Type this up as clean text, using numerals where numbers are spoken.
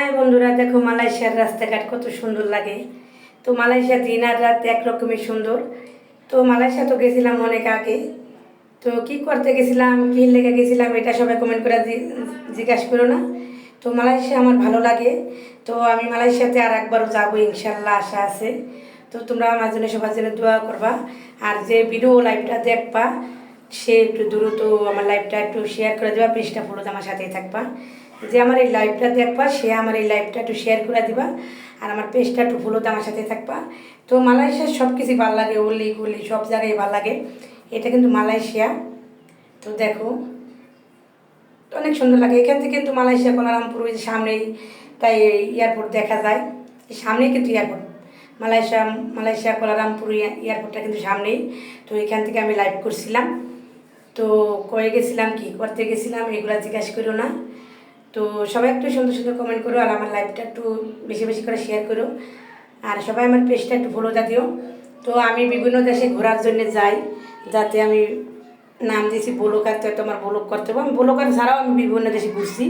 High বন্ধুরা, দেখো মালয়েশিয়ার রাস্তাঘাট কত সুন্দর লাগে। তো মালয়েশিয়া দিন আর রাত একরকমই সুন্দর। তো মালয়েশিয়া তো গেছিলাম অনেক আগে। তো কি করতে গেছিলাম, কী লেগে গেছিলাম, এটা সবাই কমেন্ট করে জিজ্ঞাসা করো না। তো মালয়েশিয়া আমার ভালো লাগে। তো আমি মালয়েশিয়াতে আর একবারও যাবো ইনশাল্লাহ, আশা আছে। তো তোমরা আমার জন্য সবার জন্য দোয়া করবা। আর যে ভিডিও লাইভটা দেখবা সে একটু দ্রুত আমার লাইভটা একটু শেয়ার করে দেবা, পেজটা ফলো আমার সাথেই থাকবা। যে আমার এই লাইভটা দেখবা সে আমার এই লাইভটা একটু শেয়ার করে দিবা, আর আমার পেজটা একটু ফলোতে আমার সাথে থাকবা। তো মালয়েশিয়ার সব কিছু ভালো লাগে, অলি গলি সব জায়গায় ভালো লাগে। এটা কিন্তু মালয়েশিয়া। তো দেখো অনেক সুন্দর লাগে। এখান থেকে কিন্তু মালয়েশিয়া কোয়ালালামপুর ওই যে সামনেই, তাই এয়ারপোর্ট দেখা যায়। সামনেই কিন্তু এয়ারপোর্ট, মালয়েশিয়া মালয়েশিয়া কোয়ালালামপুর এয়ারপোর্টটা কিন্তু সামনেই। তো এখান থেকে আমি লাইভ করছিলাম। তো কয়ে গেছিলাম, কী করতে গেছিলাম, এগুলো জিজ্ঞাসা করো না। তো সবাই একটু সুন্দর সুন্দর কমেন্ট করো, আর আমার লাইভটা একটু বেশি বেশি করে শেয়ার করো, আর সবাই আমার পেজটা একটু ফলোটা দিও। তো আমি বিভিন্ন দেশে ঘোরার জন্য যাই, যাতে আমি নাম দিয়েছি ব্লগার। তো আমার ব্লগ করতে হবে, আমি ব্লগার ছাড়াও আমি বিভিন্ন দেশে ঘুরছি।